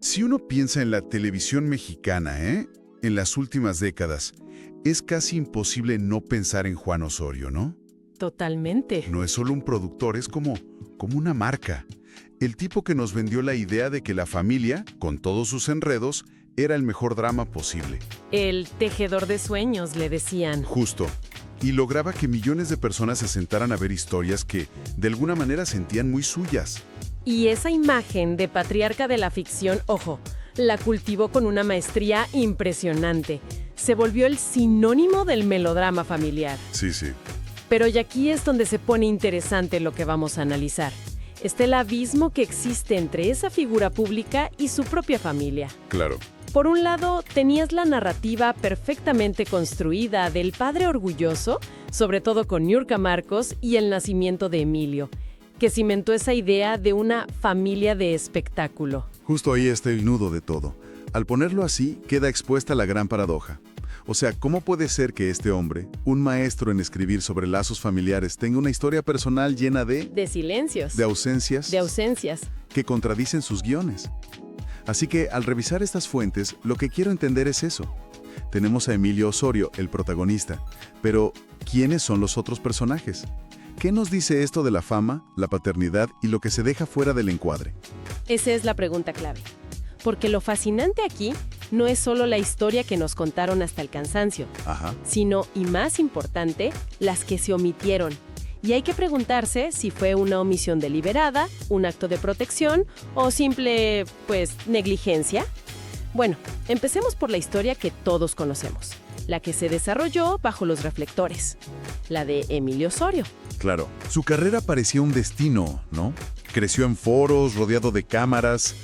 Si uno piensa en la televisión mexicana, en las últimas décadas, es casi imposible no pensar en Juan Osorio, ¿no? Totalmente. No es solo un productor, es como una marca. El tipo que nos vendió la idea de que la familia, con todos sus enredos, era el mejor drama posible. El tejedor de sueños, le decían. Justo. Y lograba que millones de personas se sentaran a ver historias que, de alguna manera, sentían muy suyas. Y esa imagen de patriarca de la ficción, ojo, la cultivó con una maestría impresionante. Se volvió el sinónimo del melodrama familiar. Sí, sí. Pero y aquí es donde se pone interesante lo que vamos a analizar. Está el abismo que existe entre esa figura pública y su propia familia. Claro. Por un lado, tenías la narrativa perfectamente construida del padre orgulloso, sobre todo con Niurka Marcos y el nacimiento de Emilio, que cimentó esa idea de una familia de espectáculo. Justo ahí está el nudo de todo. Al ponerlo así, queda expuesta la gran paradoja. O sea, ¿cómo puede ser que este hombre, un maestro en escribir sobre lazos familiares, tenga una historia personal llena de silencios. De ausencias. De ausencias. Que contradicen sus guiones? Así que, al revisar estas fuentes, lo que quiero entender es eso. Tenemos a Emilio Osorio, el protagonista, pero ¿quiénes son los otros personajes? ¿Qué nos dice esto de la fama, la paternidad y lo que se deja fuera del encuadre? Esa es la pregunta clave. Porque lo fascinante aquí no es solo la historia que nos contaron hasta el cansancio, sino, y más importante, las que se omitieron. Y hay que preguntarse si fue una omisión deliberada, un acto de protección o simple, negligencia. Bueno, empecemos por la historia que todos conocemos, la que se desarrolló bajo los reflectores, la de Emilio Osorio. Claro, su carrera parecía un destino, ¿no? Creció en foros, rodeado de cámaras,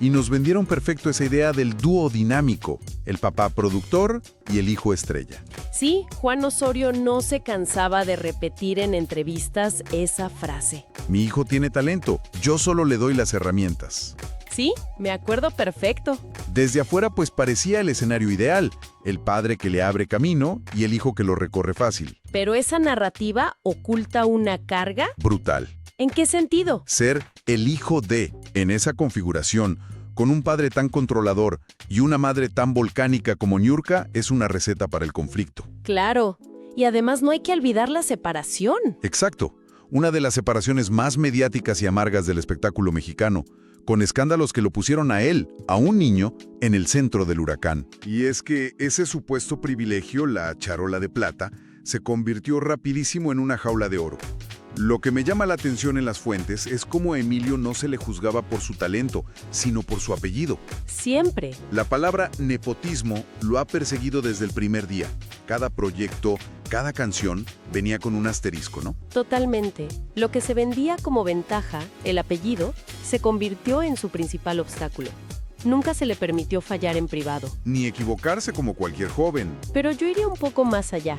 y nos vendieron perfecto esa idea del dúo dinámico, el papá productor y el hijo estrella. Sí, Juan Osorio no se cansaba de repetir en entrevistas esa frase. Mi hijo tiene talento, yo solo le doy las herramientas. Sí, me acuerdo perfecto. Desde afuera parecía el escenario ideal, el padre que le abre camino y el hijo que lo recorre fácil. Pero esa narrativa oculta una carga brutal. ¿En qué sentido? Ser el hijo de, en esa configuración, con un padre tan controlador y una madre tan volcánica como Niurka, es una receta para el conflicto. Claro, y además no hay que olvidar la separación. Exacto, una de las separaciones más mediáticas y amargas del espectáculo mexicano, con escándalos que lo pusieron a él, a un niño, en el centro del huracán. Y es que ese supuesto privilegio, la charola de plata, se convirtió rapidísimo en una jaula de oro. Lo que me llama la atención en las fuentes es cómo a Emilio no se le juzgaba por su talento, sino por su apellido. Siempre. La palabra nepotismo lo ha perseguido desde el primer día. Cada proyecto, cada canción, venía con un asterisco, ¿no? Totalmente. Lo que se vendía como ventaja, el apellido, se convirtió en su principal obstáculo. Nunca se le permitió fallar en privado. Ni equivocarse como cualquier joven. Pero yo iría un poco más allá.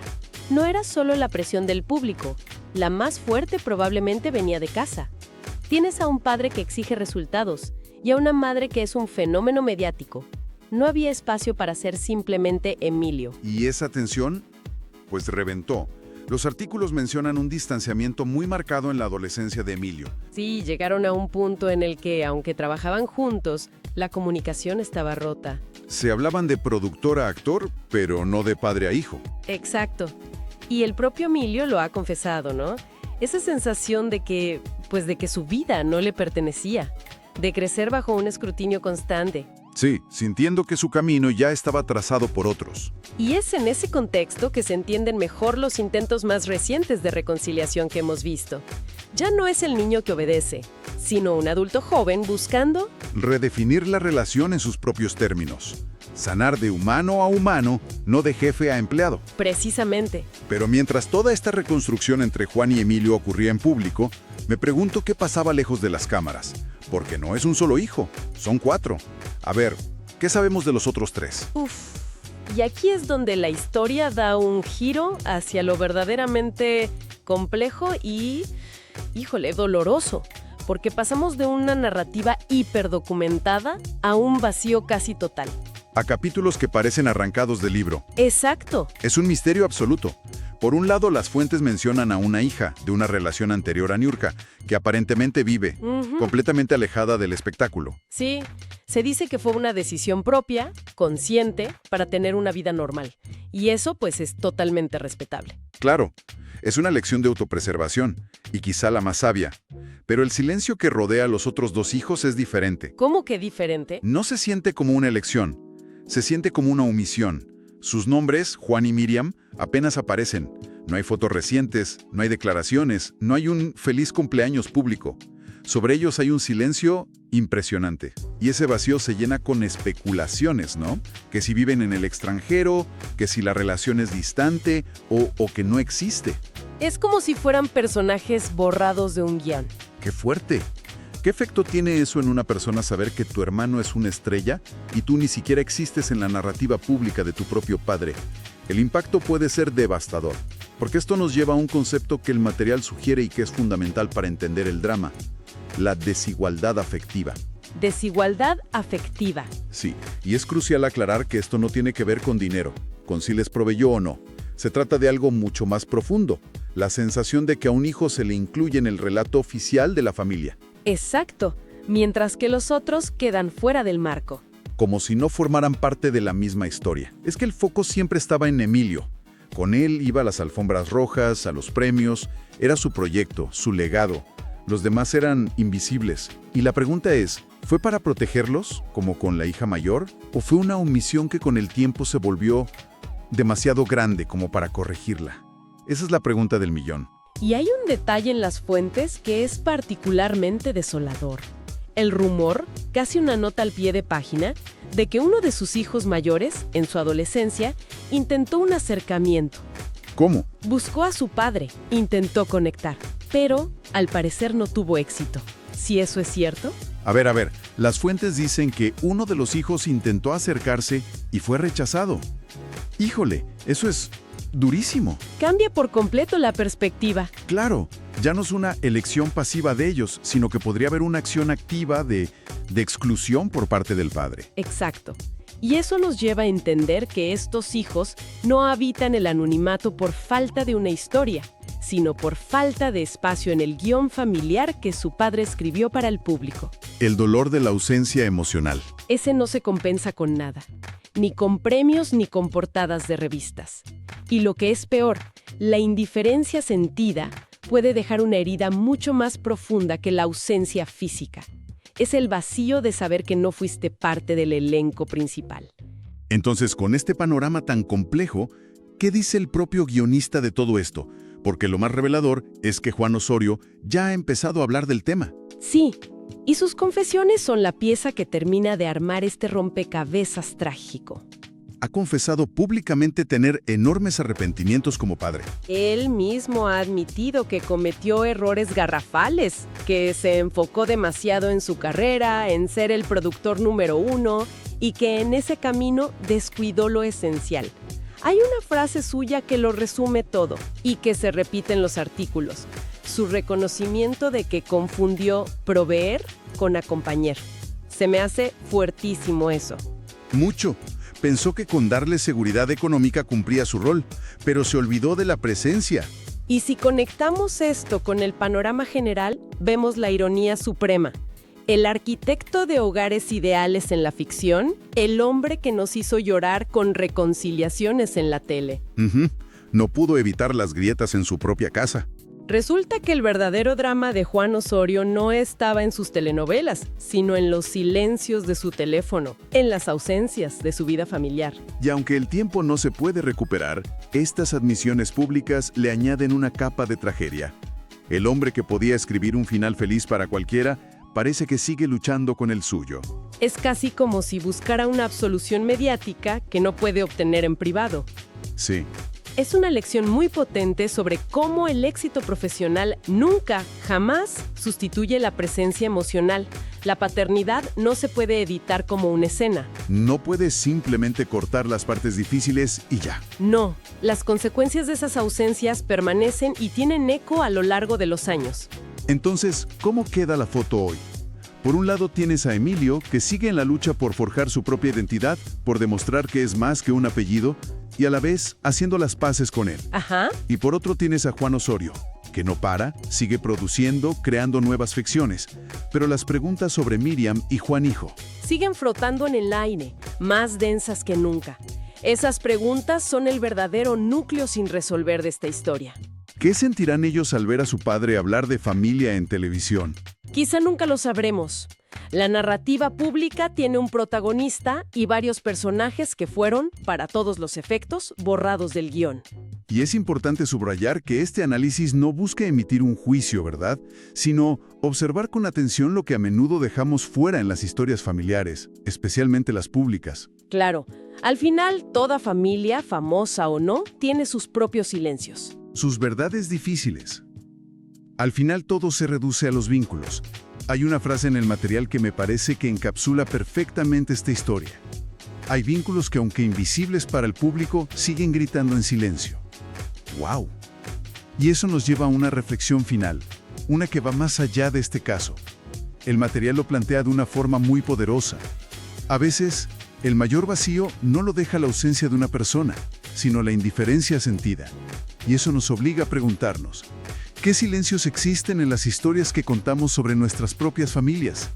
No era solo la presión del público. La más fuerte probablemente venía de casa. Tienes a un padre que exige resultados y a una madre que es un fenómeno mediático. No había espacio para ser simplemente Emilio. Y esa tensión, reventó. Los artículos mencionan un distanciamiento muy marcado en la adolescencia de Emilio. Sí, llegaron a un punto en el que, aunque trabajaban juntos, la comunicación estaba rota. Se hablaban de productor a actor, pero no de padre a hijo. Exacto. Y el propio Emilio lo ha confesado, ¿no? Esa sensación de que su vida no le pertenecía, de crecer bajo un escrutinio constante. Sí, sintiendo que su camino ya estaba trazado por otros. Y es en ese contexto que se entienden mejor los intentos más recientes de reconciliación que hemos visto. Ya no es el niño que obedece, sino un adulto joven buscando redefinir la relación en sus propios términos. Sanar de humano a humano, no de jefe a empleado. Precisamente. Pero mientras toda esta reconstrucción entre Juan y Emilio ocurría en público, me pregunto qué pasaba lejos de las cámaras. Porque no es un solo hijo, son 4. A ver, ¿qué sabemos de los otros 3? Y aquí es donde la historia da un giro hacia lo verdaderamente complejo y, doloroso. Porque pasamos de una narrativa hiperdocumentada a un vacío casi total. A capítulos que parecen arrancados del libro. Exacto. Es un misterio absoluto. Por un lado, las fuentes mencionan a una hija de una relación anterior a Niurka, que aparentemente vive, completamente alejada del espectáculo. Sí, Se dice que fue una decisión propia, consciente, para tener una vida normal. Y eso, pues, es totalmente respetable. Claro, es una lección de autopreservación, y quizá la más sabia. Pero el silencio que rodea a los otros dos hijos es diferente. ¿Cómo que diferente? No se siente como una elección, se siente como una omisión. Sus nombres, Juan y Miriam, apenas aparecen. No hay fotos recientes, no hay declaraciones, no hay un feliz cumpleaños público. Sobre ellos hay un silencio impresionante. Y ese vacío se llena con especulaciones, ¿no? Que si viven en el extranjero, que si la relación es distante o que no existe. Es como si fueran personajes borrados de un guión. ¡Qué fuerte! ¿Qué efecto tiene eso en una persona saber que tu hermano es una estrella y tú ni siquiera existes en la narrativa pública de tu propio padre? El impacto puede ser devastador, porque esto nos lleva a un concepto que el material sugiere y que es fundamental para entender el drama: la desigualdad afectiva. Desigualdad afectiva. Sí, y es crucial aclarar que esto no tiene que ver con dinero, con si les proveyó o no. Se trata de algo mucho más profundo, la sensación de que a un hijo se le incluye en el relato oficial de la familia. Exacto, mientras que los otros quedan fuera del marco. Como si no formaran parte de la misma historia. Es que el foco siempre estaba en Emilio. Con él iba a las alfombras rojas, a los premios, era su proyecto, su legado. Los demás eran invisibles. Y la pregunta es, ¿fue para protegerlos, como con la hija mayor? ¿O fue una omisión que con el tiempo se volvió demasiado grande como para corregirla? Esa es la pregunta del millón. Y hay un detalle en las fuentes que es particularmente desolador. El rumor, casi una nota al pie de página, de que uno de sus hijos mayores, en su adolescencia, intentó un acercamiento. ¿Cómo? Buscó a su padre, intentó conectar, pero al parecer no tuvo éxito. ¿Si eso es cierto? A ver, las fuentes dicen que uno de los hijos intentó acercarse y fue rechazado. Híjole, eso es durísimo. Cambia por completo la perspectiva. Claro, ya no es una elección pasiva de ellos, sino que podría haber una acción activa de exclusión por parte del padre. Exacto. Y eso nos lleva a entender que estos hijos no habitan el anonimato por falta de una historia, sino por falta de espacio en el guión familiar que su padre escribió para el público. El dolor de la ausencia emocional. Ese no se compensa con nada, ni con premios ni con portadas de revistas. Y lo que es peor, la indiferencia sentida puede dejar una herida mucho más profunda que la ausencia física. Es el vacío de saber que no fuiste parte del elenco principal. Entonces, con este panorama tan complejo, ¿qué dice el propio guionista de todo esto? Porque lo más revelador es que Juan Osorio ya ha empezado a hablar del tema. Sí, y sus confesiones son la pieza que termina de armar este rompecabezas trágico. Ha confesado públicamente tener enormes arrepentimientos como padre. Él mismo ha admitido que cometió errores garrafales, que se enfocó demasiado en su carrera, en ser el productor número 1, y que en ese camino descuidó lo esencial. Hay una frase suya que lo resume todo y que se repite en los artículos: su reconocimiento de que confundió proveer con acompañar. Se me hace fuertísimo eso. Mucho. Pensó que con darle seguridad económica cumplía su rol, pero se olvidó de la presencia. Y si conectamos esto con el panorama general, vemos la ironía suprema. El arquitecto de hogares ideales en la ficción, el hombre que nos hizo llorar con reconciliaciones en la tele. No pudo evitar las grietas en su propia casa. Resulta que el verdadero drama de Juan Osorio no estaba en sus telenovelas, sino en los silencios de su teléfono, en las ausencias de su vida familiar. Y aunque el tiempo no se puede recuperar, estas admisiones públicas le añaden una capa de tragedia. El hombre que podía escribir un final feliz para cualquiera, parece que sigue luchando con el suyo. Es casi como si buscara una absolución mediática que no puede obtener en privado. Sí. Es una lección muy potente sobre cómo el éxito profesional nunca, jamás sustituye la presencia emocional. La paternidad no se puede editar como una escena. No puedes simplemente cortar las partes difíciles y ya. No, las consecuencias de esas ausencias permanecen y tienen eco a lo largo de los años. Entonces, ¿cómo queda la foto hoy? Por un lado tienes a Emilio, que sigue en la lucha por forjar su propia identidad, por demostrar que es más que un apellido, y a la vez haciendo las paces con él. Ajá. Y por otro tienes a Juan Osorio, que no para, sigue produciendo, creando nuevas ficciones. Pero las preguntas sobre Miriam y Juan Hijo siguen flotando en el aire, más densas que nunca. Esas preguntas son el verdadero núcleo sin resolver de esta historia. ¿Qué sentirán ellos al ver a su padre hablar de familia en televisión? Quizá nunca lo sabremos. La narrativa pública tiene un protagonista y varios personajes que fueron, para todos los efectos, borrados del guión. Y es importante subrayar que este análisis no busca emitir un juicio, ¿verdad? Sino observar con atención lo que a menudo dejamos fuera en las historias familiares, especialmente las públicas. Claro, al final, toda familia, famosa o no, tiene sus propios silencios. Sus verdades difíciles. Al final todo se reduce a los vínculos. Hay una frase en el material que me parece que encapsula perfectamente esta historia. Hay vínculos que, aunque invisibles para el público, siguen gritando en silencio. ¡Wow! Y eso nos lleva a una reflexión final, una que va más allá de este caso. El material lo plantea de una forma muy poderosa. A veces, el mayor vacío no lo deja la ausencia de una persona, sino la indiferencia sentida. Y eso nos obliga a preguntarnos, ¿qué silencios existen en las historias que contamos sobre nuestras propias familias?